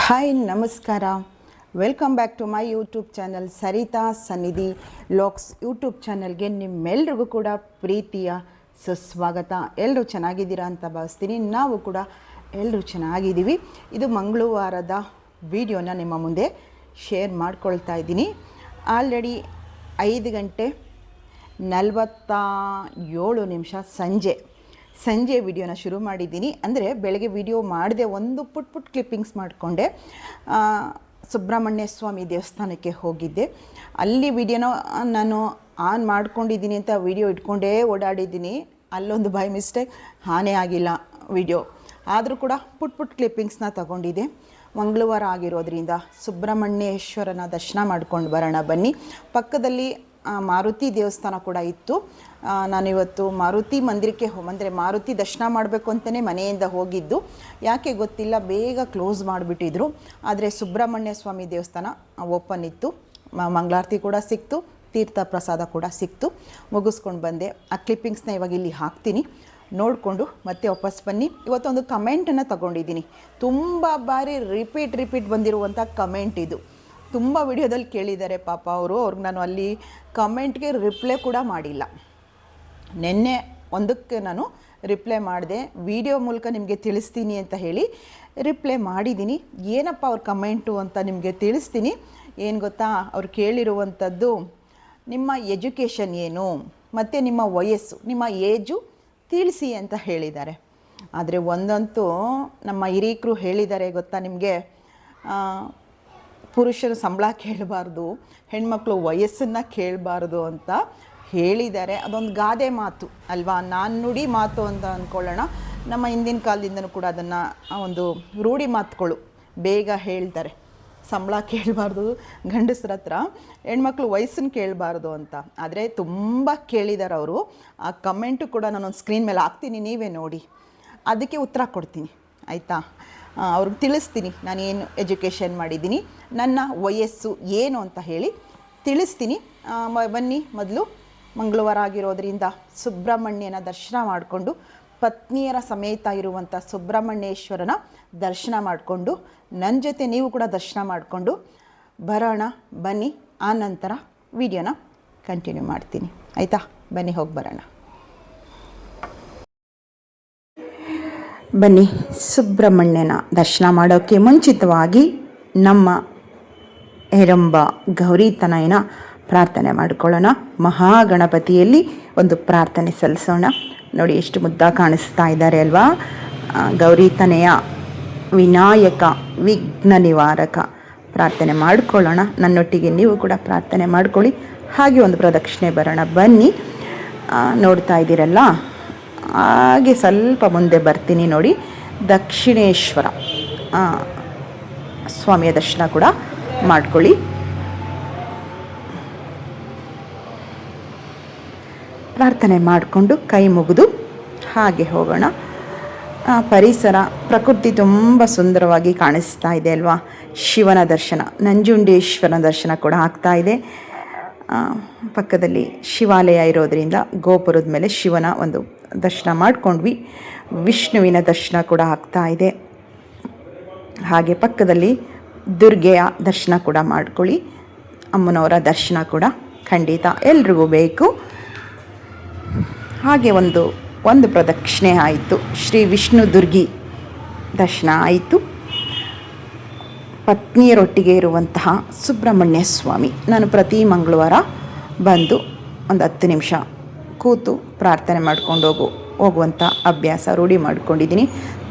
Hi ನಮಸ್ಕಾರ. Welcome back to my YouTube channel Sarita Sannidhi vlogs YouTube ಚಾನಲ್ಗೆ ನಿಮ್ಮೆಲ್ರಿಗೂ ಕೂಡ ಪ್ರೀತಿಯ ಸುಸ್ವಾಗತ. ಎಲ್ಲರೂ ಚೆನ್ನಾಗಿದ್ದೀರಾ ಅಂತ ಭಾವಿಸ್ತೀನಿ. ನಾವು ಕೂಡ ಎಲ್ಲರೂ ಚೆನ್ನಾಗಿದ್ದೀವಿ. ಇದು ಮಂಗಳವಾರದ ವಿಡಿಯೋನ ನಿಮ್ಮ ಮುಂದೆ ಶೇರ್ ಮಾಡ್ಕೊಳ್ತಾ ಇದ್ದೀನಿ. ಆಲ್ರೆಡಿ 5:47 ಸಂಜೆ ವಿಡಿಯೋನ ಶುರು ಮಾಡಿದ್ದೀನಿ. ಅಂದರೆ ಬೆಳಗ್ಗೆ ವಿಡಿಯೋ ಮಾಡಿದೆ, ಒಂದು ಪುಟ್ ಕ್ಲಿಪ್ಪಿಂಗ್ಸ್ ಮಾಡಿಕೊಂಡೆ. ಸುಬ್ರಹ್ಮಣ್ಯ ಸ್ವಾಮಿ ದೇವಸ್ಥಾನಕ್ಕೆ ಹೋಗಿದ್ದೆ. ಅಲ್ಲಿ ವಿಡಿಯೋನ ನಾನು ಆನ್ ಮಾಡ್ಕೊಂಡಿದ್ದೀನಿ ಅಂತ ವಿಡಿಯೋ ಇಟ್ಕೊಂಡೇ ಓಡಾಡಿದ್ದೀನಿ. ಅಲ್ಲೊಂದು ಬೈ ಮಿಸ್ಟೇಕ್ ಹಾನೇ ಆಗಿಲ್ಲ ವಿಡಿಯೋ, ಆದರೂ ಕೂಡ ಪುಟ್ ಕ್ಲಿಪ್ಪಿಂಗ್ಸ್ನ ತಗೊಂಡಿದ್ದೆ. ಮಂಗಳವಾರ ಆಗಿರೋದ್ರಿಂದ ಸುಬ್ರಹ್ಮಣ್ಯೇಶ್ವರನ ದರ್ಶನ ಮಾಡ್ಕೊಂಡು ಬರೋಣ ಬನ್ನಿ. ಪಕ್ಕದಲ್ಲಿ ಮಾರುತಿ ದೇವಸ್ಥಾನ ಕೂಡ ಇತ್ತು. ನಾನಿವತ್ತು ಮಾರುತಿ ಮಂದಿರಕ್ಕೆ ಅಂದರೆ ಮಾರುತಿ ದರ್ಶನ ಮಾಡಬೇಕು ಅಂತಲೇ ಮನೆಯಿಂದ ಹೋಗಿದ್ದು. ಯಾಕೆ ಗೊತ್ತಿಲ್ಲ, ಬೇಗ ಕ್ಲೋಸ್ ಮಾಡಿಬಿಟ್ಟಿದ್ರು. ಆದರೆ ಸುಬ್ರಹ್ಮಣ್ಯ ಸ್ವಾಮಿ ದೇವಸ್ಥಾನ ಓಪನ್ ಇತ್ತು. ಮಂಗಳಾರತಿ ಕೂಡ ಸಿಕ್ತು, ತೀರ್ಥ ಪ್ರಸಾದ ಕೂಡ ಸಿಕ್ತು. ಮುಗಿಸ್ಕೊಂಡು ಬಂದೆ. ಆ ಕ್ಲಿಪ್ಪಿಂಗ್ಸ್ನ ಇವಾಗ ಇಲ್ಲಿ ಹಾಕ್ತೀನಿ, ನೋಡಿಕೊಂಡು ಮತ್ತೆ ವಾಪಸ್ ಬನ್ನಿ. ಇವತ್ತೊಂದು ಕಮೆಂಟನ್ನು ತಗೊಂಡಿದ್ದೀನಿ. ತುಂಬ ಬಾರಿ ರಿಪೀಟ್ ಬಂದಿರುವಂಥ ಕಮೆಂಟ್ ಇದು. ತುಂಬ ವಿಡಿಯೋದಲ್ಲಿ ಕೇಳಿದ್ದಾರೆ ಪಾಪ ಅವ್ರಿಗೆ ನಾನು ಅಲ್ಲಿ ಕಮೆಂಟ್ಗೆ ರಿಪ್ಲೈ ಕೂಡ ಮಾಡಿಲ್ಲ. ನಿನ್ನೆ ಒಂದಕ್ಕೆ ನಾನು ರಿಪ್ಲೈ ಮಾಡಿದೆ, ವಿಡಿಯೋ ಮೂಲಕ ನಿಮಗೆ ತಿಳಿಸ್ತೀನಿ ಅಂತ ಹೇಳಿ ರಿಪ್ಲೈ ಮಾಡಿದ್ದೀನಿ. ಏನಪ್ಪ ಅವ್ರ ಕಮೆಂಟು ಅಂತ ನಿಮಗೆ ತಿಳಿಸ್ತೀನಿ. ಏನು ಗೊತ್ತಾ, ಅವ್ರು ಕೇಳಿರುವಂಥದ್ದು ನಿಮ್ಮ ಎಜುಕೇಷನ್ ಏನು ಮತ್ತು ನಿಮ್ಮ ವಯಸ್ಸು, ನಿಮ್ಮ ಏಜು ತಿಳಿಸಿ ಅಂತ ಹೇಳಿದ್ದಾರೆ. ಆದರೆ ಒಂದಂತೂ ನಮ್ಮ ಹಿರೀಕರು ಹೇಳಿದ್ದಾರೆ ಗೊತ್ತಾ ನಿಮಗೆ, ಪುರುಷರು ಸಂಬಳ ಕೇಳಬಾರ್ದು, ಹೆಣ್ಮಕ್ಳು ವಯಸ್ಸನ್ನು ಕೇಳಬಾರ್ದು ಅಂತ ಹೇಳಿದ್ದಾರೆ. ಅದೊಂದು ಗಾದೆ ಮಾತು ಅಲ್ವಾ, ನಾಣ್ಣುಡಿ ಮಾತು ಅಂತ ಅಂದ್ಕೊಳ್ಳೋಣ. ನಮ್ಮ ಹಿಂದಿನ ಕಾಲದಿಂದನೂ ಕೂಡ ಅದನ್ನು ಒಂದು ರೂಢಿ ಮಾತುಗಳು ಬೇಗ ಹೇಳ್ತಾರೆ. ಸಂಬಳ ಕೇಳಬಾರ್ದು ಗಂಡಸ್ರ ಹತ್ರ, ಹೆಣ್ಮಕ್ಳು ವಯಸ್ಸನ್ನು ಕೇಳಬಾರ್ದು ಅಂತ. ಆದರೆ ತುಂಬ ಕೇಳಿದ್ದಾರೆ ಅವರು. ಆ ಕಮೆಂಟು ಕೂಡ ನಾನೊಂದು ಸ್ಕ್ರೀನ್ ಮೇಲೆ ಹಾಕ್ತೀನಿ, ನೀವೇ ನೋಡಿ. ಅದಕ್ಕೆ ಉತ್ತರ ಕೊಡ್ತೀನಿ ಆಯಿತಾ. ಅವ್ರಿಗೆ ತಿಳಿಸ್ತೀನಿ ನಾನು ಏನು ಎಜುಕೇಷನ್ ಮಾಡಿದ್ದೀನಿ, ನನ್ನ ವಯಸ್ಸು ಏನು ಅಂತ ಹೇಳಿ ತಿಳಿಸ್ತೀನಿ. ಬನ್ನಿ, ಮೊದಲು ಮಂಗಳವಾರ ಆಗಿರೋದ್ರಿಂದ ಸುಬ್ರಹ್ಮಣ್ಯನ ದರ್ಶನ ಮಾಡಿಕೊಂಡು, ಪತ್ನಿಯರ ಸಮೇತ ಇರುವಂಥ ಸುಬ್ರಹ್ಮಣ್ಯೇಶ್ವರನ ದರ್ಶನ ಮಾಡಿಕೊಂಡು, ನನ್ನ ಜೊತೆ ನೀವು ಕೂಡ ದರ್ಶನ ಮಾಡಿಕೊಂಡು ಬರೋಣ ಬನ್ನಿ. ಆ ನಂತರ ವಿಡಿಯೋನ ಕಂಟಿನ್ಯೂ ಮಾಡ್ತೀನಿ ಆಯಿತಾ. ಬನ್ನಿ ಹೋಗಿ ಬರೋಣ. ಬನ್ನಿ, ಸುಬ್ರಹ್ಮಣ್ಯನ ದರ್ಶನ ಮಾಡೋಕ್ಕೆ ಮುಂಚಿತವಾಗಿ ನಮ್ಮ ಹೆರಂಬ ಗೌರಿತನಯನ ಪ್ರಾರ್ಥನೆ ಮಾಡಿಕೊಳ್ಳೋಣ. ಮಹಾಗಣಪತಿಯಲ್ಲಿ ಒಂದು ಪ್ರಾರ್ಥನೆ ಸಲ್ಲಿಸೋಣ. ನೋಡಿ ಎಷ್ಟು ಮುದ್ದಾಗಿ ಕಾಣಿಸ್ತಾ ಇದ್ದಾರೆ ಅಲ್ವಾ. ಗೌರಿತನಯ ವಿನಾಯಕ ವಿಘ್ನ ನಿವಾರಕ ಪ್ರಾರ್ಥನೆ ಮಾಡಿಕೊಳ್ಳೋಣ. ನನ್ನೊಟ್ಟಿಗೆ ನೀವು ಕೂಡ ಪ್ರಾರ್ಥನೆ ಮಾಡ್ಕೊಳ್ಳಿ. ಹಾಗೆ ಒಂದು ಪ್ರದಕ್ಷಿಣೆ ಬರೋಣ ಬನ್ನಿ. ನೋಡ್ತಾ ಇದ್ದೀರಲ್ಲ, ಹಾಗೆ ಸ್ವಲ್ಪ ಮುಂದೆ ಬರ್ತೀನಿ ನೋಡಿ. ದಕ್ಷಿಣೇಶ್ವರ ಸ್ವಾಮಿಯ ದರ್ಶನ ಕೂಡ ಮಾಡ್ಕೊಳ್ಳಿ. ಪ್ರಾರ್ಥನೆ ಮಾಡಿಕೊಂಡು ಕೈ ಮುಗಿದು ಹಾಗೆ ಹೋಗೋಣ. ಪರಿಸರ ಪ್ರಕೃತಿ ತುಂಬ ಸುಂದರವಾಗಿ ಕಾಣಿಸ್ತಾ ಇದೆ ಅಲ್ವಾ. ಶಿವನ ದರ್ಶನ, ನಂಜುಂಡೇಶ್ವರನ ದರ್ಶನ ಕೂಡ ಆಗ್ತಾ ಇದೆ. ಪಕ್ಕದಲ್ಲಿ ಶಿವಾಲಯ ಇರೋದರಿಂದ ಗೋಪುರದ ಮೇಲೆ ಶಿವನ ಒಂದು ದರ್ಶನ ಮಾಡಿಕೊಂಡ್ವಿ. ವಿಷ್ಣುವಿನ ದರ್ಶನ ಕೂಡ ಆಗ್ತಾ ಇದೆ. ಹಾಗೆ ಪಕ್ಕದಲ್ಲಿ ದುರ್ಗೆಯ ದರ್ಶನ ಕೂಡ ಮಾಡ್ಕೊಳ್ಳಿ. ಅಮ್ಮನವರ ದರ್ಶನ ಕೂಡ ಖಂಡಿತ ಎಲ್ರಿಗೂ ಬೇಕು. ಹಾಗೆ ಒಂದು ಪ್ರದಕ್ಷಿಣೆ ಆಯಿತು. ಶ್ರೀ ವಿಷ್ಣು ದುರ್ಗಿ ದರ್ಶನ ಆಯಿತು. ಪತ್ನಿಯರೊಟ್ಟಿಗೆ ಇರುವಂತಹ ಸುಬ್ರಹ್ಮಣ್ಯ ಸ್ವಾಮಿ, ನಾನು ಪ್ರತಿ ಮಂಗಳವಾರ ಬಂದು ಒಂದು 10 ನಿಮಿಷ ಕೂತು ಪ್ರಾರ್ಥನೆ ಮಾಡ್ಕೊಂಡು ಹೋಗುವಂಥ ಅಭ್ಯಾಸ ರೂಢಿ ಮಾಡ್ಕೊಂಡಿದ್ದೀನಿ.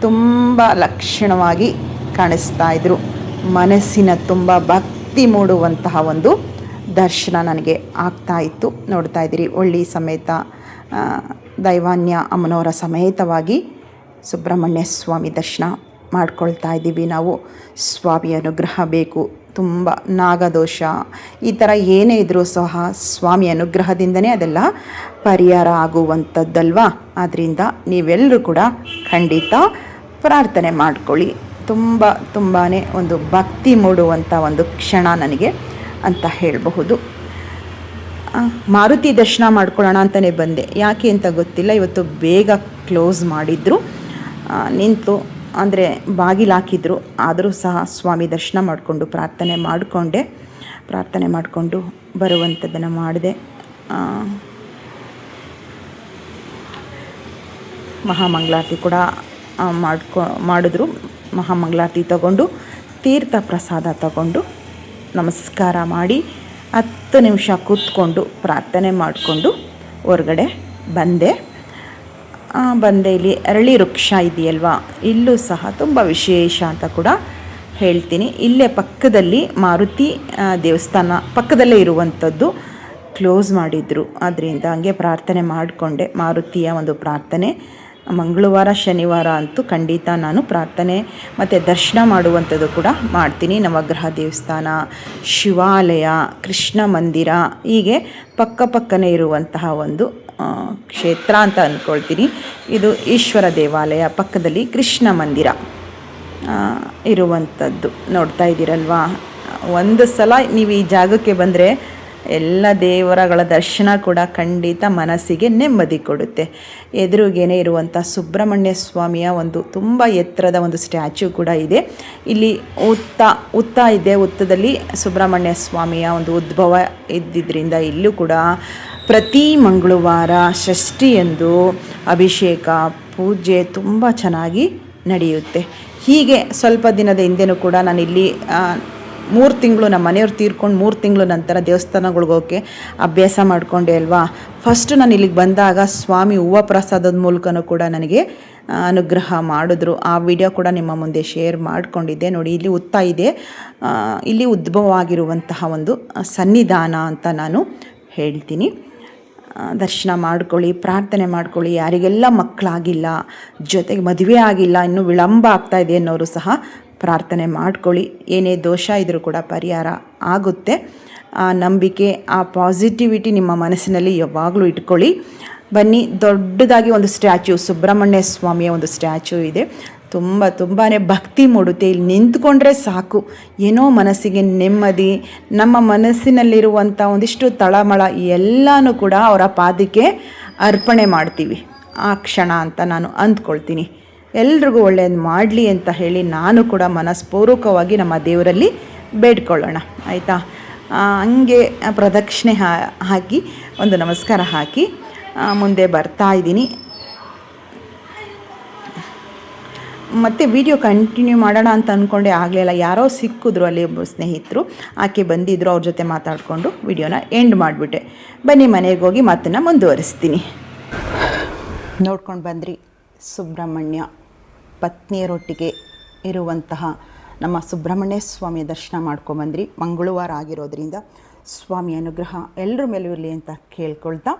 ತುಂಬ ಲಕ್ಷಣವಾಗಿ ಕಾಣಿಸ್ತಾ ಇದ್ದರು. ಮನಸ್ಸಿನ ತುಂಬ ಭಕ್ತಿ ಮೂಡುವಂತಹ ಒಂದು ದರ್ಶನ ನನಗೆ ಆಗ್ತಾ ಇತ್ತು. ನೋಡ್ತಾ ಇದ್ದೀರಿ, ಒಳ್ಳಿ ಸಮೇತ ದೈವಾನ್ಯ ಅಮ್ಮನವರ ಸಮೇತವಾಗಿ ಸುಬ್ರಹ್ಮಣ್ಯ ಸ್ವಾಮಿ ದರ್ಶನ ಮಾಡ್ಕೊಳ್ತಾ ಇದ್ದೀವಿ ನಾವು. ಸ್ವಾಮಿ ಅನುಗ್ರಹ ಬೇಕು. ತುಂಬ ನಾಗದೋಷ ಈ ಥರ ಏನೇ ಇದ್ದರೂ ಸಹ ಸ್ವಾಮಿ ಅನುಗ್ರಹದಿಂದನೇ ಅದೆಲ್ಲ ಪರಿಹಾರ ಆಗುವಂಥದ್ದಲ್ವಾ. ಆದ್ದರಿಂದ ನೀವೆಲ್ಲರೂ ಕೂಡ ಖಂಡಿತ ಪ್ರಾರ್ಥನೆ ಮಾಡ್ಕೊಳ್ಳಿ. ತುಂಬಾ ಒಂದು ಭಕ್ತಿ ಮೂಡುವಂಥ ಒಂದು ಕ್ಷಣ ನನಗೆ ಅಂತ ಹೇಳಬಹುದು. ಮಾರುತಿ ದರ್ಶನ ಮಾಡ್ಕೊಳ್ಳೋಣ ಅಂತಲೇ ಬಂದೆ. ಯಾಕೆ ಅಂತ ಗೊತ್ತಿಲ್ಲ, ಇವತ್ತು ಬೇಗ ಕ್ಲೋಸ್ ಮಾಡಿದ್ರು. ನಿಂತು ಅಂದರೆ ಬಾಗಿಲು ಹಾಕಿದ್ರು, ಆದರೂ ಸಹ ಸ್ವಾಮಿ ದರ್ಶನ ಮಾಡಿಕೊಂಡು ಪ್ರಾರ್ಥನೆ ಮಾಡಿಕೊಂಡು ಬರುವಂಥದ್ದನ್ನು ಮಾಡಿದೆ. ಮಹಾಮಂಗಳಾರತಿ ಕೂಡ ಮಾಡಿದ್ರು. ಮಹಾಮಂಗಳಾರತಿ ತಗೊಂಡು ತೀರ್ಥ ಪ್ರಸಾದ ತಗೊಂಡು ನಮಸ್ಕಾರ ಮಾಡಿ 10 ನಿಮಿಷ ಕೂತ್ಕೊಂಡು ಪ್ರಾರ್ಥನೆ ಮಾಡಿಕೊಂಡು ಹೊರಗಡೆ ಬಂದೆ. ಇಲ್ಲಿ ಅರಳಿ ವೃಕ್ಷ ಇದೆಯಲ್ವಾ, ಇಲ್ಲೂ ಸಹ ತುಂಬ ವಿಶೇಷ ಅಂತ ಕೂಡ ಹೇಳ್ತೀನಿ. ಇಲ್ಲೇ ಪಕ್ಕದಲ್ಲಿ ಮಾರುತಿ ದೇವಸ್ಥಾನ ಪಕ್ಕದಲ್ಲೇ ಇರುವಂಥದ್ದು, ಕ್ಲೋಸ್ ಮಾಡಿದರು. ಅದರಿಂದ ಹಂಗೆ ಪ್ರಾರ್ಥನೆ ಮಾಡಿಕೊಂಡೆ. ಮಾರುತಿಯ ಒಂದು ಪ್ರಾರ್ಥನೆ ಮಂಗಳವಾರ ಶನಿವಾರ ಅಂತೂ ಖಂಡಿತ ನಾನು ಪ್ರಾರ್ಥನೆ ಮತ್ತು ದರ್ಶನ ಮಾಡುವಂಥದ್ದು ಕೂಡ ಮಾಡ್ತೀನಿ. ನವಗ್ರಹ ದೇವಸ್ಥಾನ, ಶಿವಾಲಯ, ಕೃಷ್ಣ ಮಂದಿರ, ಹೀಗೆ ಪಕ್ಕನೇ ಇರುವಂತಹ ಒಂದು ಕ್ಷೇತ್ರ ಅಂತ ಅಂದ್ಕೊಳ್ತೀನಿ. ಇದು ಈಶ್ವರ ದೇವಾಲಯ ಪಕ್ಕದಲ್ಲಿ ಕೃಷ್ಣ ಮಂದಿರ ಇರುವಂಥದ್ದು ನೋಡ್ತಾ ಇದ್ದೀರಲ್ವಾ. ಒಂದು ಸಲ ನೀವು ಈ ಜಾಗಕ್ಕೆ ಬಂದರೆ ಎಲ್ಲ ದೇವರಗಳ ದರ್ಶನ ಕೂಡ ಖಂಡಿತ ಮನಸ್ಸಿಗೆ ನೆಮ್ಮದಿ ಕೊಡುತ್ತೆ. ಎದುರುಗೇನೆ ಇರುವಂಥ ಸುಬ್ರಹ್ಮಣ್ಯ ಸ್ವಾಮಿಯ ಒಂದು ತುಂಬ ಎತ್ತರದ ಒಂದು ಸ್ಟ್ಯಾಚ್ಯೂ ಕೂಡ ಇದೆ. ಇಲ್ಲಿ ಹುತ್ತ ಇದೆ. ಹುತ್ತದಲ್ಲಿ ಸುಬ್ರಹ್ಮಣ್ಯ ಸ್ವಾಮಿಯ ಒಂದು ಉದ್ಭವ ಇದ್ದಿದ್ದರಿಂದ ಇಲ್ಲೂ ಕೂಡ ಪ್ರತಿ ಮಂಗಳವಾರ ಷಷ್ಠಿಯಂದು ಅಭಿಷೇಕ ಪೂಜೆ ತುಂಬ ಚೆನ್ನಾಗಿ ನಡೆಯುತ್ತೆ. ಹೀಗೆ ಸ್ವಲ್ಪ ದಿನದ ಹಿಂದೆನೂ ಕೂಡ ನಾನು ಇಲ್ಲಿ 3 ತಿಂಗಳು ನಮ್ಮ ಮನೆಯವ್ರು ತೀರ್ಕೊಂಡು 3 ತಿಂಗಳು ನಂತರ ದೇವಸ್ಥಾನಗಳಿಗೆ ಹೋಗೋಕ್ಕೆ ಅಭ್ಯಾಸ ಮಾಡಿಕೊಂಡೆ ಅಲ್ವಾ. ಫಸ್ಟ್ ನಾನು ಇಲ್ಲಿಗೆ ಬಂದಾಗ ಸ್ವಾಮಿ ಹೂವು ಪ್ರಸಾದದ ಮೂಲಕನೂ ಕೂಡ ನನಗೆ ಅನುಗ್ರಹ ಮಾಡಿದ್ರು. ಆ ವಿಡಿಯೋ ಕೂಡ ನಿಮ್ಮ ಮುಂದೆ ಶೇರ್ ಮಾಡಿಕೊಂಡಿದ್ದೆ. ನೋಡಿ, ಇಲ್ಲಿ ಹುತ್ತ ಇದೆ. ಇಲ್ಲಿ ಉದ್ಭವ ಆಗಿರುವಂತಹ ಒಂದು ಸನ್ನಿಧಾನ ಅಂತ ನಾನು ಹೇಳ್ತೀನಿ. ದರ್ಶನ ಮಾಡ್ಕೊಳ್ಳಿ, ಪ್ರಾರ್ಥನೆ ಮಾಡ್ಕೊಳ್ಳಿ. ಯಾರಿಗೆಲ್ಲ ಮಕ್ಕಳಾಗಿಲ್ಲ, ಜೊತೆಗೆ ಮದುವೆ ಆಗಿಲ್ಲ, ಇನ್ನೂ ವಿಳಂಬ ಆಗ್ತಾಯಿದೆ ಅನ್ನೋರು ಸಹ ಪ್ರಾರ್ಥನೆ ಮಾಡ್ಕೊಳ್ಳಿ. ಏನೇ ದೋಷ ಇದ್ದರೂ ಕೂಡ ಪರಿಹಾರ ಆಗುತ್ತೆ. ಆ ನಂಬಿಕೆ, ಆ ಪಾಸಿಟಿವಿಟಿ ನಿಮ್ಮ ಮನಸ್ಸಿನಲ್ಲಿ ಯಾವಾಗಲೂ ಇಟ್ಕೊಳ್ಳಿ. ಬನ್ನಿ, ದೊಡ್ಡದಾಗಿ ಒಂದು ಸ್ಟ್ಯಾಚ್ಯೂ, ಸುಬ್ರಹ್ಮಣ್ಯ ಸ್ವಾಮಿಯ ಒಂದು ಸ್ಟ್ಯಾಚ್ಯೂ ಇದೆ. ತುಂಬಾ ಭಕ್ತಿ ಮೂಡುತ್ತೆ. ಇಲ್ಲಿ ನಿಂತ್ಕೊಂಡ್ರೆ ಸಾಕು, ಏನೋ ಮನಸ್ಸಿಗೆ ನೆಮ್ಮದಿ. ನಮ್ಮ ಮನಸ್ಸಿನಲ್ಲಿರುವಂಥ ಒಂದಿಷ್ಟು ತಳಮಳ ಎಲ್ಲನೂ ಕೂಡ ಅವರ ಪಾದಕ್ಕೆ ಅರ್ಪಣೆ ಮಾಡ್ತೀವಿ ಆ ಕ್ಷಣ ಅಂತ ನಾನು ಅಂದ್ಕೊಳ್ತೀನಿ. ಎಲ್ರಿಗೂ ಒಳ್ಳೆಯದು ಮಾಡಲಿ ಅಂತ ಹೇಳಿ ನಾನು ಕೂಡ ಮನಸ್ಪೂರ್ವಕವಾಗಿ ನಮ್ಮ ದೇವರಲ್ಲಿ ಬೇಡ್ಕೊಳ್ಳೋಣ, ಆಯಿತಾ. ಹಂಗೆ ಪ್ರದಕ್ಷಿಣೆ ಹಾಕಿ ಒಂದು ನಮಸ್ಕಾರ ಹಾಕಿ ಮುಂದೆ ಬರ್ತಾ ಇದ್ದೀನಿ. ಮತ್ತು ವಿಡಿಯೋ ಕಂಟಿನ್ಯೂ ಮಾಡೋಣ ಅಂತ ಅಂದ್ಕೊಂಡೆ, ಆಗಲಿಲ್ಲ. ಯಾರೋ ಸಿಕ್ಕಿದ್ರು ಅಲ್ಲಿ ಒಬ್ಬ ಸ್ನೇಹಿತರು, ಆಕೆ ಬಂದಿದ್ದರು. ಅವ್ರ ಜೊತೆ ಮಾತಾಡಿಕೊಂಡು ವಿಡಿಯೋನ ಎಂಡ್ ಮಾಡಿಬಿಟ್ಟೆ. ಬನ್ನಿ, ಮನೆಗೆ ಹೋಗಿ ಮಾತನ್ನು ಮುಂದುವರಿಸ್ತೀನಿ. ನೋಡ್ಕೊಂಡು ಬಂದ್ರಿ, ಸುಬ್ರಹ್ಮಣ್ಯ ಪತ್ನಿಯರೊಟ್ಟಿಗೆ ಇರುವಂತಹ ನಮ್ಮ ಸುಬ್ರಹ್ಮಣ್ಯ ಸ್ವಾಮಿಯ ದರ್ಶನ ಮಾಡ್ಕೊಂಬಂದ್ರಿ. ಮಂಗಳವಾರ ಆಗಿರೋದ್ರಿಂದ ಸ್ವಾಮಿ ಅನುಗ್ರಹ ಎಲ್ಲರ ಮೇಲೂ ಇರಲಿ ಅಂತ ಕೇಳ್ಕೊಳ್ತಾ,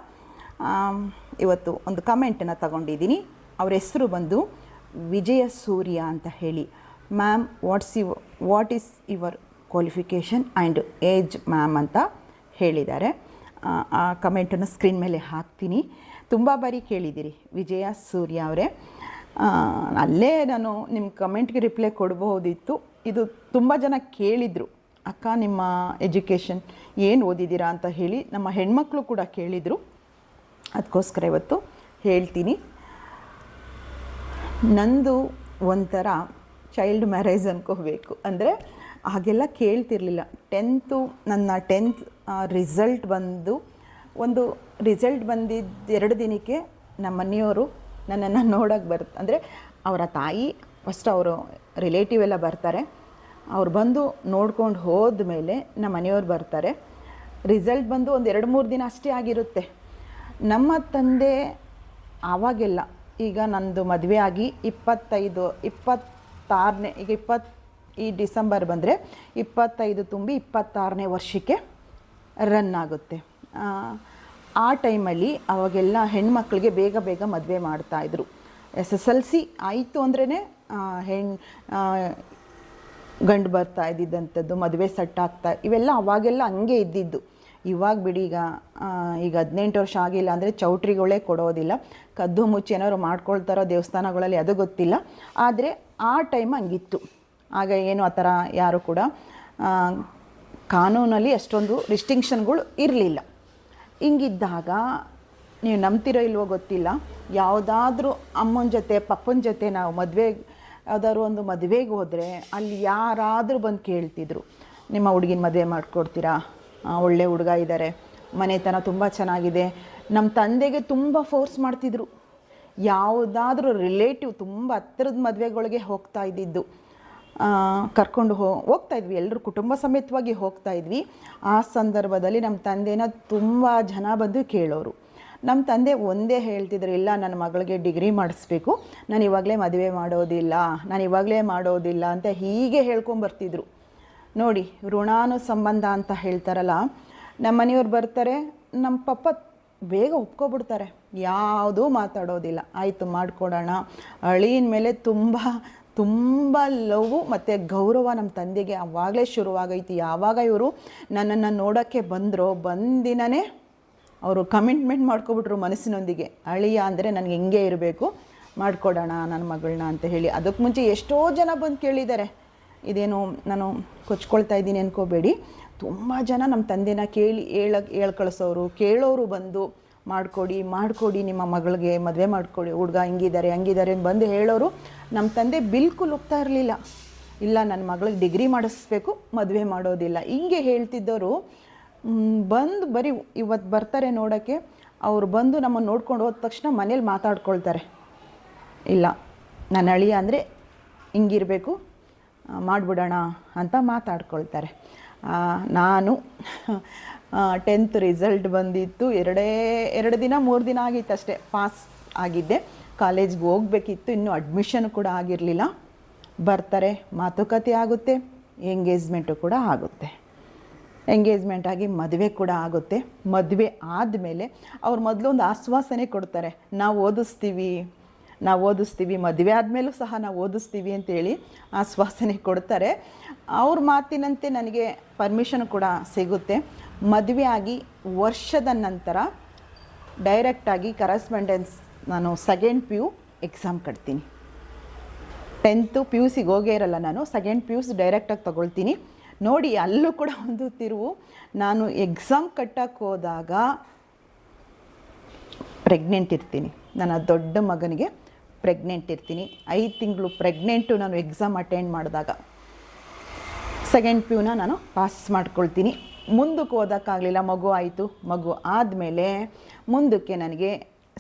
ಇವತ್ತು ಒಂದು ಕಮೆಂಟನ್ನು ತಗೊಂಡಿದ್ದೀನಿ. ಅವ್ರ ಹೆಸರು ಬಂದು ವಿಜಯ ಸೂರ್ಯ ಅಂತ ಹೇಳಿ. Ma'am, what is your qualification and age ma'am ಅಂತ ಹೇಳಿದ್ದಾರೆ. ಆ ಕಮೆಂಟನ್ನು ಸ್ಕ್ರೀನ್ ಮೇಲೆ ಹಾಕ್ತೀನಿ. ತುಂಬ ಬಾರಿ ಕೇಳಿದ್ದೀರಿ ವಿಜಯ ಸೂರ್ಯ ಅವರೇ. ಅಲ್ಲೇ ನಾನು ನಿಮ್ಮ ಕಮೆಂಟ್ಗೆ ರಿಪ್ಲೈ ಕೊಡ್ಬೋದಿತ್ತು. ಇದು ತುಂಬ ಜನ ಕೇಳಿದರು, ಅಕ್ಕ ನಿಮ್ಮ ಎಜುಕೇಷನ್ ಏನು ಓದಿದ್ದೀರಾ ಅಂತ ಹೇಳಿ. ನಮ್ಮ ಹೆಣ್ಮಕ್ಳು ಕೂಡ ಕೇಳಿದರು, ಅದಕ್ಕೋಸ್ಕರ ಇವತ್ತು ಹೇಳ್ತೀನಿ. ನಂದು ಒಂಥರ ಚೈಲ್ಡ್ ಮ್ಯಾರೇಜ್ ಅನ್ಕೋಬೇಕು. ಅಂದರೆ ಹಾಗೆಲ್ಲ ಕೇಳ್ತಿರ್ಲಿಲ್ಲ. ನನ್ನ 10th ರಿಸಲ್ಟ್ ಬಂದಿದ್ದು 2 ದಿನಕ್ಕೆ ನಮ್ಮ ಮನೆಯವರು ನನ್ನನ್ನು ನೋಡೋಕ್ಕೆ ಅಂದರೆ ಅವರ ತಾಯಿ ಫಸ್ಟ್ ಅವರು ರಿಲೇಟಿವ್ ಎಲ್ಲ ಬರ್ತಾರೆ. ಅವ್ರು ಬಂದು ನೋಡ್ಕೊಂಡು ಹೋದ ಮೇಲೆ ನಮ್ಮ ಮನೆಯವ್ರು ಬರ್ತಾರೆ. ರಿಸಲ್ಟ್ ಬಂದು ಒಂದು 2-3 ದಿನ ಅಷ್ಟೇ ಆಗಿರುತ್ತೆ. ನಮ್ಮ ತಂದೆ ಆವಾಗೆಲ್ಲ, ಈಗ ನಂದು ಮದುವೆ ಆಗಿ 26ನೇ ಈಗ ಈ ಡಿಸೆಂಬರ್ ಬಂದರೆ 25 ತುಂಬಿ 26ನೇ ವರ್ಷಕ್ಕೆ ರನ್ ಆಗುತ್ತೆ. ಆ ಟೈಮಲ್ಲಿ ಅವಾಗೆಲ್ಲ ಹೆಣ್ಮಕ್ಳಿಗೆ ಬೇಗ ಮದುವೆ ಮಾಡ್ತಾಯಿದ್ರು. SSLC ಆಯಿತು ಅಂದ್ರೇ ಗಂಡು ಬರ್ತಾ ಇದ್ದಿದ್ದಂಥದ್ದು, ಮದುವೆ ಸೆಟ್ ಆಗ್ತಾ, ಇವೆಲ್ಲ ಅವಾಗೆಲ್ಲ ಹಂಗೆ ಇದ್ದಿದ್ದು. ಇವಾಗ ಬಿಡಿ, ಈಗ 18 ವರ್ಷ ಆಗಿಲ್ಲ ಅಂದರೆ ಚೌಟ್ರಿಗಳೇ ಕೊಡೋದಿಲ್ಲ. ಕದ್ದು ಮುಚ್ಚಿ ಏನಾದ್ರು ಮಾಡ್ಕೊಳ್ತಾರೋ ದೇವಸ್ಥಾನಗಳಲ್ಲಿ, ಅದು ಗೊತ್ತಿಲ್ಲ. ಆದರೆ ಆ ಟೈಮ್ ಹಂಗಿತ್ತು. ಆಗ ಏನು ಆ ಥರ ಯಾರು ಕೂಡ ಕಾನೂನಲ್ಲಿ ಅಷ್ಟೊಂದು ರಿಸ್ಟ್ರಿಕ್ಷನ್ಗಳು ಇರಲಿಲ್ಲ. ಹಿಂಗಿದ್ದಾಗ ನೀವು ನಂಬ್ತಿರೋ ಇಲ್ವೋ ಗೊತ್ತಿಲ್ಲ, ಯಾವುದಾದ್ರೂ ಅಮ್ಮನ ಜೊತೆ ಪಪ್ಪನ ಜೊತೆ ನಾವು ಮದುವೆ ಯಾವುದಾದ್ರು ಒಂದು ಮದುವೆಗೆ ಹೋದರೆ ಅಲ್ಲಿ ಯಾರಾದರೂ ಬಂದು ಕೇಳ್ತಿದ್ರು, ನಿಮ್ಮ ಹುಡುಗಿನ ಮದುವೆ ಮಾಡಿಕೊಡ್ತೀರಾ, ಒಳ್ಳೆ ಹುಡುಗ ಇದ್ದಾರೆ, ಮನೆತನ ತುಂಬ ಚೆನ್ನಾಗಿದೆ. ನಮ್ಮ ತಂದೆಗೆ ತುಂಬ ಫೋರ್ಸ್ ಮಾಡ್ತಿದ್ರು. ಯಾವುದಾದ್ರೂ ರಿಲೇಟಿವ್ ತುಂಬ ಹತ್ತಿರದ ಮದುವೆಗಳಿಗೆ ಹೋಗ್ತಾ ಇದ್ದಿದ್ದು, ಕರ್ಕೊಂಡು ಹೋಗ್ತಾಯಿದ್ವಿ, ಎಲ್ಲರೂ ಕುಟುಂಬ ಸಮೇತವಾಗಿ ಹೋಗ್ತಾಯಿದ್ವಿ. ಆ ಸಂದರ್ಭದಲ್ಲಿ ನಮ್ಮ ತಂದೆನ ತುಂಬ ಜನ ಬಂದು ಕೇಳೋರು. ನಮ್ಮ ತಂದೆ ಒಂದೇ ಹೇಳ್ತಿದ್ರು, ಇಲ್ಲ ನನ್ನ ಮಗಳಿಗೆ ಡಿಗ್ರಿ ಮಾಡಿಸ್ಬೇಕು, ನಾನು ಇವಾಗಲೇ ಮದುವೆ ಮಾಡೋದಿಲ್ಲ ಅಂತ ಹೀಗೆ ಹೇಳ್ಕೊಂಬರ್ತಿದ್ರು. ನೋಡಿ, ಋಣಾನುಸಂಬಂಧ ಅಂತ ಹೇಳ್ತಾರಲ್ಲ, ನಮ್ಮ ಮನೆಯವ್ರು ಬರ್ತಾರೆ, ನಮ್ಮ ಪಪ್ಪ ಬೇಗ ಒಪ್ಕೊಬಿಡ್ತಾರೆ, ಯಾವುದೂ ಮಾತಾಡೋದಿಲ್ಲ. ಆಯಿತು ಮಾಡಿಕೊಡೋಣ. ಅಳಿನ ಮೇಲೆ ತುಂಬ ಲವ್ ಮತ್ತು ಗೌರವ ನಮ್ಮ ತಂದೆಗೆ ಆವಾಗಲೇ ಶುರುವಾಗೈತಿ. ಯಾವಾಗ ಇವರು ನನ್ನನ್ನು ನೋಡೋಕ್ಕೆ ಬಂದಿನೇ ಅವರು ಕಮಿಟ್ಮೆಂಟ್ ಮಾಡ್ಕೊಬಿಟ್ರು ಮನಸ್ಸಿನೊಂದಿಗೆ, ಅಳಿಯ ಅಂದರೆ ನನಗೆ ಹೆಂಗೆ ಇರಬೇಕು, ಮಾಡಿಕೊಡೋಣ ನನ್ನ ಮಗಳನ್ನ ಅಂತ ಹೇಳಿ. ಅದಕ್ಕೆ ಮುಂಚೆ ಎಷ್ಟೋ ಜನ ಬಂದು ಕೇಳಿದ್ದಾರೆ. ಇದೇನು ನಾನು ಕೊಚ್ಕೊಳ್ತಾ ಇದ್ದೀನಿ ಅನ್ಕೋಬೇಡಿ, ತುಂಬ ಜನ ನಮ್ಮ ತಂದೆನ ಹೇಳಿ ಕಳಿಸೋರು, ಕೇಳೋರು ಬಂದು ಮಾಡಿಕೊಡಿ ನಿಮ್ಮ ಮಗಳಿಗೆ ಮದುವೆ ಮಾಡಿಕೊಡಿ, ಹುಡುಗ ಹಂಗಿದ್ದಾರೆ ಬಂದು ಹೇಳೋರು. ನಮ್ಮ ತಂದೆ ಬಿಲ್ಕುಲ್ ಒಪ್ತಾ ಇರಲಿಲ್ಲ. ಇಲ್ಲ, ನನ್ನ ಮಗಳಿಗೆ ಡಿಗ್ರಿ ಮಾಡಿಸ್ಬೇಕು, ಮದುವೆ ಮಾಡೋದಿಲ್ಲ, ಹಿಂಗೆ ಹೇಳ್ತಿದ್ದವರು ಬಂದು ಬರೀ ಇವತ್ತು ಬರ್ತಾರೆ ನೋಡೋಕ್ಕೆ. ಅವ್ರು ಬಂದು ನಮ್ಮನ್ನು ನೋಡ್ಕೊಂಡು ಹೋದ ತಕ್ಷಣ ಮನೇಲಿ ಮಾತಾಡ್ಕೊಳ್ತಾರೆ, ಇಲ್ಲ ನನ್ನ ಅಳಿಯ ಅಂದರೆ ಹಿಂಗಿರಬೇಕು, ಮಾಡಿಬಿಡೋಣ ಅಂತ ಮಾತಾಡ್ಕೊಳ್ತಾರೆ. ನಾನು 10th ರಿಸಲ್ಟ್ ಬಂದಿತ್ತು, 2 ದಿನ 3 ದಿನ ಆಗಿತ್ತು ಅಷ್ಟೇ, ಪಾಸ್ ಆಗಿದ್ದೆ. ಕಾಲೇಜ್ಗೆ ಹೋಗಬೇಕಿತ್ತು, ಇನ್ನೂ ಅಡ್ಮಿಷನ್ ಕೂಡ ಆಗಿರಲಿಲ್ಲ. ಬರ್ತಾರೆ, ಮಾತುಕತೆ ಆಗುತ್ತೆ, ಎಂಗೇಜ್ಮೆಂಟು ಕೂಡ ಆಗುತ್ತೆ. ಎಂಗೇಜ್ಮೆಂಟ್ ಆಗಿ ಮದುವೆ ಕೂಡ ಆಗುತ್ತೆ. ಮದುವೆ ಆದಮೇಲೆ ಅವ್ರು ಮೊದಲು ಒಂದು ಆಶ್ವಾಸನೆ ಕೊಡ್ತಾರೆ, ನಾವು ಓದಿಸ್ತೀವಿ, ಮದುವೆ ಆದಮೇಲೂ ಸಹ ನಾವು ಓದಿಸ್ತೀವಿ ಅಂತೇಳಿ ಆಶ್ವಾಸನೆ ಕೊಡ್ತಾರೆ. ಅವ್ರ ಮಾತಿನಂತೆ ನನಗೆ ಪರ್ಮಿಷನ್ ಕೂಡ ಸಿಗುತ್ತೆ. ಮದುವೆ ಆಗಿ ವರ್ಷದ ನಂತರ ಡೈರೆಕ್ಟಾಗಿ ಕರೆಸ್ಪಾಂಡೆನ್ಸ್ ನಾನು 2nd PU exam ಕಟ್ತೀನಿ. 10th PUC ಹೋಗೇ ಇರಲ್ಲ ನಾನು, 2nd PUC ಡೈರೆಕ್ಟಾಗಿ ತೊಗೊಳ್ತೀನಿ. ನೋಡಿ, ಅಲ್ಲೂ ಕೂಡ ಒಂದು ತಿರುವು. ನಾನು ಎಕ್ಸಾಮ್ ಕಟ್ಟಕ್ಕೆ ಹೋದಾಗ ಪ್ರೆಗ್ನೆಂಟ್ ಇರ್ತೀನಿ. ನನ್ನ ದೊಡ್ಡ ಮಗನಿಗೆ ಪ್ರೆಗ್ನೆಂಟ್ ಇರ್ತೀನಿ. 5 ತಿಂಗಳು ಪ್ರೆಗ್ನೆಂಟು ನಾನು ಎಕ್ಸಾಮ್ ಅಟೆಂಡ್ ಮಾಡಿದಾಗ. 2nd PUನ ನಾನು ಪಾಸ್ ಮಾಡ್ಕೊಳ್ತೀನಿ. ಮುಂದಕ್ಕೆ ಓದೋಕ್ಕಾಗಲಿಲ್ಲ, ಮಗು ಆಯಿತು. ಮಗು ಆದಮೇಲೆ ಮುಂದಕ್ಕೆ ನನಗೆ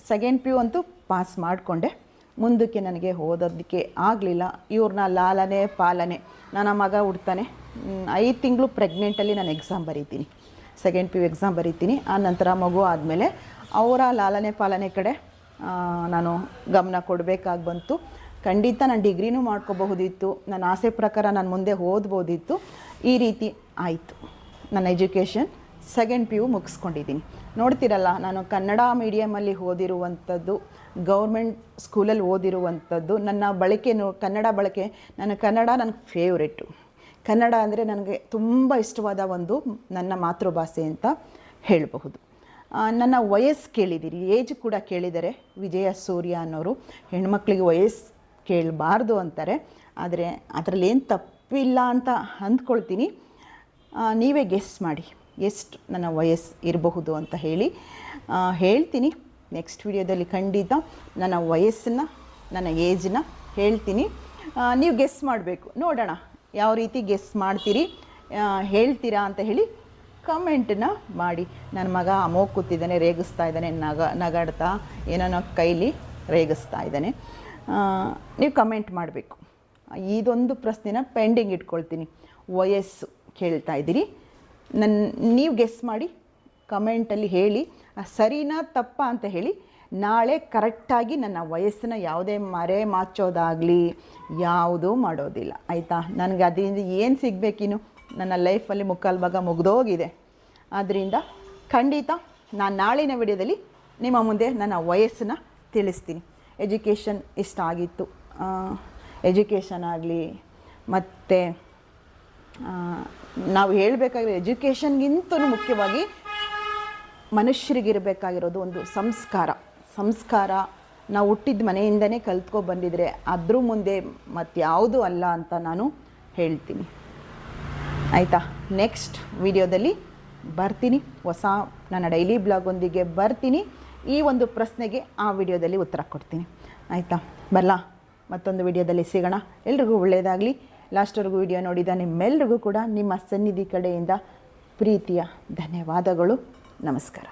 2nd PU ಅಂತೂ ಪಾಸ್ ಮಾಡಿಕೊಂಡೆ. ಮುಂದಕ್ಕೆ ನನಗೆ ಓದೋದಕ್ಕೆ ಆಗಲಿಲ್ಲ. ಇವ್ರನ್ನ ಲಾಲನೆ ಪಾಲನೆ, ನನ್ನ ಮಗ ಹುಡ್ತಾನೆ, 5 ತಿಂಗಳು ಪ್ರೆಗ್ನೆಂಟಲ್ಲಿ ನಾನು ಎಕ್ಸಾಮ್ ಬರೀತೀನಿ, 2nd PU ಎಕ್ಸಾಮ್ ಬರೀತೀನಿ. ಆ ನಂತರ ಮಗು ಆದಮೇಲೆ ಅವರ ಲಾಲನೆ ಪಾಲನೆ ಕಡೆ ನಾನು ಗಮನ ಕೊಡಬೇಕಾಗಿ ಬಂತು. ಖಂಡಿತ ನಾನು ಡಿಗ್ರಿನೂ ಮಾಡ್ಕೋಬಹುದಿತ್ತು, ನನ್ನ ಆಸೆ ಪ್ರಕಾರ ನಾನು ಮುಂದೆ ಓದ್ಬೋದಿತ್ತು. ಈ ರೀತಿ ಆಯಿತು. ನನ್ನ ಎಜುಕೇಷನ್ 2nd PU ಮುಗಿಸ್ಕೊಂಡಿದ್ದೀನಿ. ನೋಡ್ತಿರಲ್ಲ, ನಾನು ಕನ್ನಡ ಮೀಡಿಯಮಲ್ಲಿ ಓದಿರುವಂಥದ್ದು, ಗೌರ್ಮೆಂಟ್ ಸ್ಕೂಲಲ್ಲಿ ಓದಿರುವಂಥದ್ದು. ನನ್ನ ಕನ್ನಡ ಬಳಕೆ, ಕನ್ನಡ ನನಗೆ ಫೇವ್ರೆಟ್ಟು. ಕನ್ನಡ ಅಂದರೆ ನನಗೆ ತುಂಬ ಇಷ್ಟವಾದ ನನ್ನ ಮಾತೃಭಾಷೆ ಅಂತ ಹೇಳಬಹುದು. ನನ್ನ ವಯಸ್ಸು ಕೇಳಿದ್ದೀರಿ, ಏಜ್ ಕೂಡ ಕೇಳಿದ್ದಾರೆ. ವಿಜಯ ಸೂರ್ಯ ಅನ್ನೋರು ಹೆಣ್ಮಕ್ಳಿಗೆ ವಯಸ್ಸು ಕೇಳಬಾರ್ದು ಅಂತಾರೆ, ಆದರೆ ಅದರಲ್ಲಿ ಏನು ತಪ್ಪಿಲ್ಲ ಅಂತ ಅಂದ್ಕೊಳ್ತೀನಿ. ನೀವೇ ಗೆಸ್ ಮಾಡಿ ಎಷ್ಟು ನನ್ನ ವಯಸ್ಸು ಇರಬಹುದು ಅಂತ ಹೇಳ್ತೀನಿ. ನೆಕ್ಸ್ಟ್ ವಿಡಿಯೋದಲ್ಲಿ ಖಂಡಿತ ನನ್ನ ವಯಸ್ಸನ್ನು, ನನ್ನ ಏಜನ್ನ ಹೇಳ್ತೀನಿ. ನೀವು ಗೆಸ್ ಮಾಡಬೇಕು, ನೋಡೋಣ ಯಾವ ರೀತಿ ಗೆಸ್ ಮಾಡ್ತೀರಿ, ಹೇಳ್ತೀರಾ ಅಂತ ಹೇಳಿ ಕಮೆಂಟನ್ನ ಮಾಡಿ. ನನ್ನ ಮಗ ಅಮೋಘ್ ಕೂತಿದ್ದಾನೆ, ರೇಗಿಸ್ತಾ ಇದ್ದಾನೆ, ನಗಾಡ್ತಾ ಏನೋ ಕೈಲಿ ರೇಗಿಸ್ತಾ ಇದ್ದಾನೆ. ನೀವು ಕಮೆಂಟ್ ಮಾಡಬೇಕು. ಇದೊಂದು ಪ್ರಶ್ನೆನ ಪೆಂಡಿಂಗ್ ಇಟ್ಕೊಳ್ತೀನಿ. ವಯಸ್ಸು ಕೇಳ್ತಾ ಇದ್ದೀರಿ, ನೀವು ಗೆಸ್ ಮಾಡಿ ಕಮೆಂಟಲ್ಲಿ ಹೇಳಿ. ಸರಿನಾ ತಪ್ಪಾ ಅಂತ ಹೇಳಿ. ನಾಳೆ ಕರೆಕ್ಟಾಗಿ ನನ್ನ ವಯಸ್ಸನ್ನು ಯಾವುದೇ ಮರೆ ಮಾಚೋದಾಗಲಿ ಯಾವುದೂ ಮಾಡೋದಿಲ್ಲ, ಆಯಿತಾ? ನನಗೆ ಅದರಿಂದ ಏನು ಸಿಗಬೇಕಿನ್ನು, ನನ್ನ ಲೈಫಲ್ಲಿ ಮುಕ್ಕಾಲು ಭಾಗ ಮುಗಿದೋಗಿದೆ. ಆದ್ದರಿಂದ ಖಂಡಿತ ನಾನು ನಾಳಿನ ವಿಡಿಯೋದಲ್ಲಿ ನಿಮ್ಮ ಮುಂದೆ ನನ್ನ ವಯಸ್ಸನ್ನು ತಿಳಿಸ್ತೀನಿ. ಎಜುಕೇಷನ್ ಇಷ್ಟ ಆಗಿತ್ತು, ಎಜುಕೇಷನ್ ಆಗಲಿ, ಮತ್ತು ನಾವು ಹೇಳಬೇಕಾಗಿರೋ ಎಜುಕೇಷನ್ಗಿಂತಲೂ ಮುಖ್ಯವಾಗಿ ಮನುಷ್ಯರಿಗಿರಬೇಕಾಗಿರೋದು ಒಂದು ಸಂಸ್ಕಾರ. ನಾವು ಹುಟ್ಟಿದ ಮನೆಯಿಂದನೇ ಬಂದಿದ್ರೆ ಅದ್ರ ಮುಂದೆ ಮತ್ಯಾವುದೂ ಅಲ್ಲ ಅಂತ ನಾನು ಹೇಳ್ತೀನಿ, ಆಯಿತಾ? ನೆಕ್ಸ್ಟ್ ವಿಡಿಯೋದಲ್ಲಿ ಬರ್ತೀನಿ, ಹೊಸ ನನ್ನ ಡೈಲಿ ಬ್ಲಾಗೊಂದಿಗೆ ಬರ್ತೀನಿ. ಈ ಒಂದು ಪ್ರಶ್ನೆಗೆ ಆ ವಿಡಿಯೋದಲ್ಲಿ ಉತ್ತರ ಕೊಡ್ತೀನಿ, ಆಯಿತಾ? ಬರಲಾ? ಮತ್ತೊಂದು ವಿಡಿಯೋದಲ್ಲಿ ಸಿಗೋಣ. ಎಲ್ರಿಗೂ ಒಳ್ಳೆಯದಾಗಲಿ. ಲಾಸ್ಟ್ವರೆಗೂ ವಿಡಿಯೋ ನೋಡಿದ ನಿಮ್ಮೆಲ್ರಿಗೂ ಕೂಡ ನಿಮ್ಮ ಸನ್ನಿಧಿ ಕಡೆಯಿಂದ ಪ್ರೀತಿಯ ಧನ್ಯವಾದಗಳು. ನಮಸ್ಕಾರ.